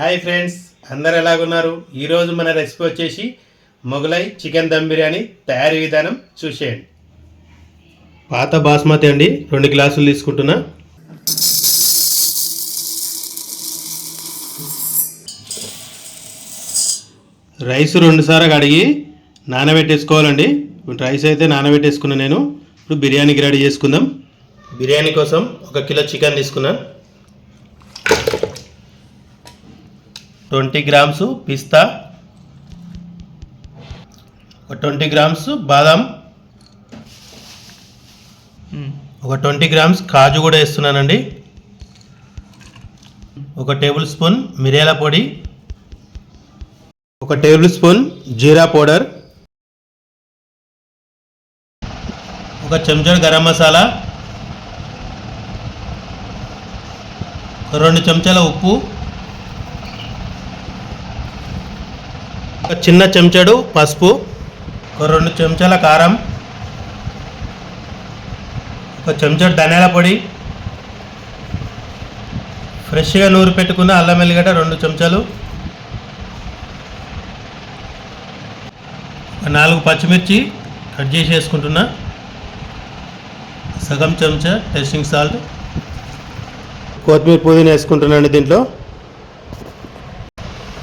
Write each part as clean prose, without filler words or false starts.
Hi friends, అందరు ఎలాగున్నారు? ఈరోజు మన రెసిపీ వచ్చేసి మొగలై చికెన్ దమ్ బిర్యానీ తయారీ విధానం చూసేయండి. పాత బాస్మతి అండి, 2 గ్లాసులు తీసుకుంటున్నా. రైస్ 2 సార్లు కడిగి నానబెట్టేసుకోవాలండి. ఇప్పుడు రైస్ అయితే నానబెట్టేసుకున్నా నేను. ఇప్పుడు బిర్యానీకి రెడీ చేసుకుందాం. బిర్యానీ కోసం 1 కిలో చికెన్ తీసుకున్నా. 20 గ్రామ్స్ పిస్తా, 20 గ్రామ్స్ బాదాం, 20 గ్రామ్స్ కాజు కూడా వేస్తున్నానండి. 1 టేబుల్ స్పూన్ మిరియాల పొడి, 1 టేబుల్ స్పూన్ జీరా పౌడర్, 1 చెంచాడు గరం మసాలా, 2 చెంచాల ఉప్పు, 1 చిన్న చెంచాడు పసుపు, 2 చెంచాల కారం, 1 చెంచాడు ధనియాల పొడి, ఫ్రెష్గా నూరి పెట్టుకున్న అల్లం వెల్లిగడ్డ 2 చెంచాలు, 4 పచ్చిమిర్చి కట్ చేసి వేసుకుంటున్నా, సగం చెంచా టేస్టింగ్ సాల్ట్, కొత్తిమీర పుదీనా వేసుకుంటున్నాను. దీంట్లో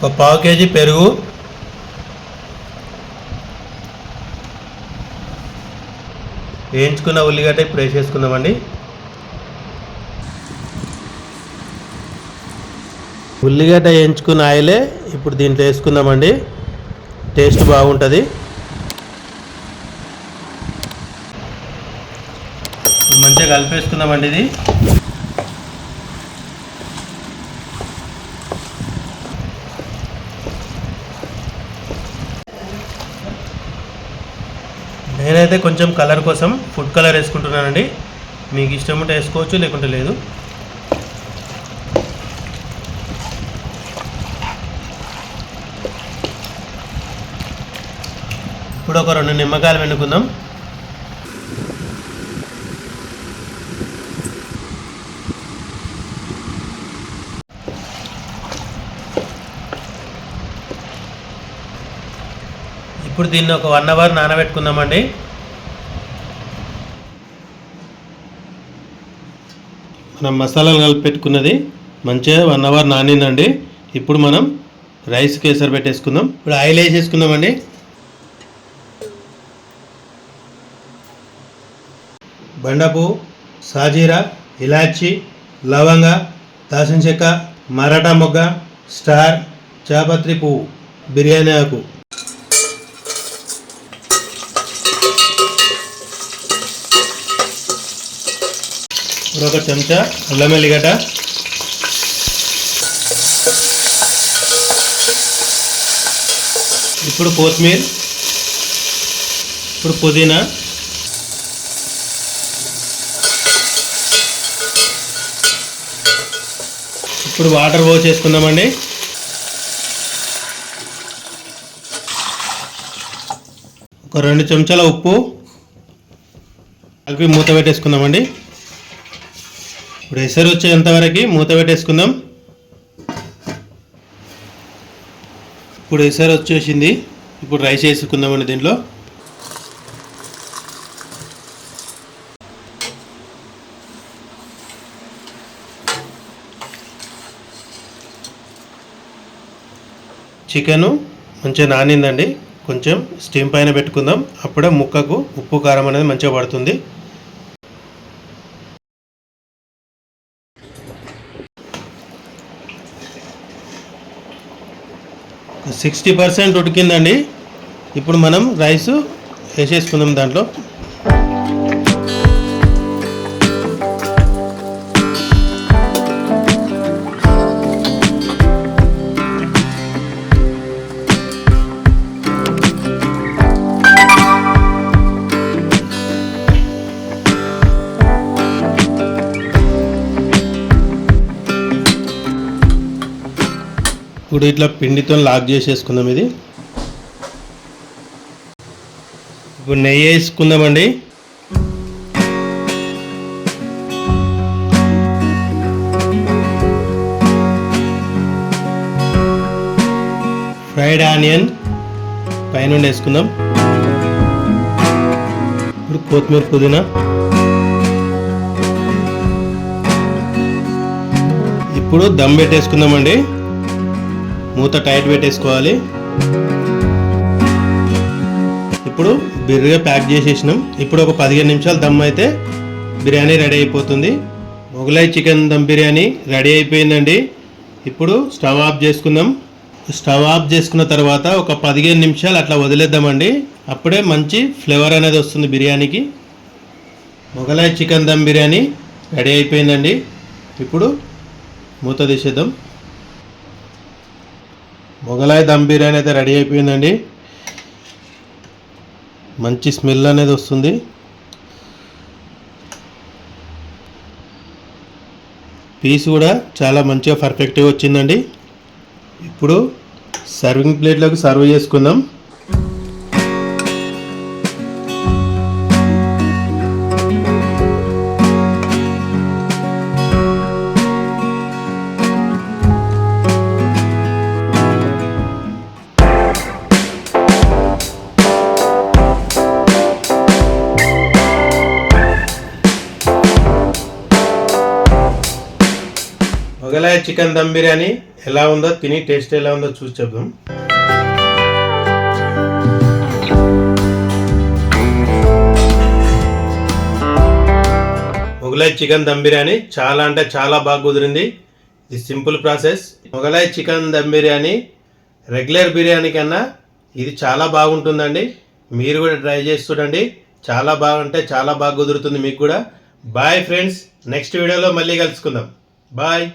1 పావు కేజీ పెరుగు, వేయించుకున్న ఉల్లిగడ్డ ఇప్పుడు వేసేసుకుందామండి. ఉల్లిగడ్డ వేయించుకున్న ఆయిలే ఇప్పుడు దీంట్లో వేసుకుందామండి. టేస్ట్ బాగుంటుంది. మంచిగా కలిపేసుకుందామండి. ఇది నేనైతే కొంచెం కలర్ కోసం ఫుడ్ కలర్ వేసుకుంటున్నానండి. మీకు ఇష్టం ఉంటే వేసుకోవచ్చు, లేకుంటే లేదు. ఇప్పుడు ఒక 2 నిమ్మకాయలు పిండుకుందాం. ఇప్పుడు దీన్ని ఒక 1 అవర్ నానబెట్టుకుందామండి. మనం మసాలాలు కలిపి పెట్టుకున్నది మంచిగా 1 అవర్ నానిందండి. ఇప్పుడు మనం రైస్ కేసరి పెట్టేసుకుందాం. ఇప్పుడు ఆయిల్ వేసేసుకుందామండి. బండపు, సాజీరా, ఇలాచి, లవంగ, దాల్చిన చెక్క, మరాఠా మొగ్గ, స్టార్, చాపత్రి పువ్వు, బిర్యానీ ఆకు, ఇప్పుడు 1 చెంచా అల్లం వెల్లిగడ్డ, ఇప్పుడు కొత్తిమీర, ఇప్పుడు పుదీనా, ఇప్పుడు వాటర్ పోసేసుకుందామండి. ఒక 2 చెంచాల ఉప్పు కలిపి మూత పెట్టేసుకుందామండి. ఇప్పుడు ఎసరు వచ్చేంతవరకు మూత పెట్టేసుకుందాం. ఇప్పుడు ఎసరు వచ్చేసింది. ఇప్పుడు రైస్ వేసుకుందామండి. దీంట్లో చికెను మంచిగా నానిందండి. కొంచెం స్టీమ్ పైన పెట్టుకుందాం. అప్పుడే ముక్కకు ఉప్పు కారం అనేది మంచిగా పడుతుంది. ఒక 60% ఉడికిందండి. ఇప్పుడు మనం రైస్ వేసేసుకుందాం దాంట్లో. ఇప్పుడు ఇట్లా పిండితో లాక్ చేసేసుకుందాం. ఇది ఇప్పుడు నెయ్యి వేసుకుందామండి. ఫ్రైడ్ ఆనియన్ పైనుండి వేసుకుందాం. ఇప్పుడు కొత్తిమీర పుదీనా, ఇప్పుడు దమ్ పెట్టేసుకుందామండి. మూత టైట్ పెట్టేసుకోవాలి. ఇప్పుడు బిర్యానీ ప్యాక్ చేసేసినాం. ఇప్పుడు ఒక 15 నిమిషాలు దమ్ అయితే బిర్యానీ రెడీ అయిపోతుంది. మొగలాయ్ చికెన్ దమ్ బిర్యానీ రెడీ అయిపోయిందండి. ఇప్పుడు స్టవ్ ఆఫ్ చేసుకుందాం. స్టవ్ ఆఫ్ చేసుకున్న తర్వాత ఒక 15 నిమిషాలు అట్లా వదిలేద్దామండి. అప్పుడే మంచి ఫ్లేవర్ అనేది వస్తుంది బిర్యానీకి. మొగలాయ్ చికెన్ దమ్ బిర్యానీ రెడీ అయిపోయిందండి. ఇప్పుడు మూత తీసేద్దాం. మొగలాయ్ దమ్ బిర్యానీ అయితే రెడీ అయిపోయిందండి. మంచి స్మెల్ అనేది వస్తుంది. పీస్ కూడా చాలా మంచిగా పర్ఫెక్ట్గా వచ్చిందండి. ఇప్పుడు సర్వింగ్ ప్లేట్లోకి సర్వ్ చేసుకుందాం. మొగలాయ్ చికెన్ దమ్ బిర్యానీ ఎలా ఉందో తిని టేస్ట్ ఎలా ఉందో చూసి చెప్దాం. మొగలాయ్ చికెన్ దమ్ బిర్యానీ చాలా అంటే చాలా బాగా కుదిరింది. ఇది simple process. Mughlai chicken dum biryani regular biryani కన్నా ఇది చాలా బాగుంటుందండి. మీరు కూడా ట్రై చేసి చూడండి. చాలా బాగా అంటే చాలా బాగా కుదురుతుంది మీకు కూడా. బాయ్ ఫ్రెండ్స్, నెక్స్ట్ వీడియోలో మళ్ళీ కలుసుకుందాం. బాయ్.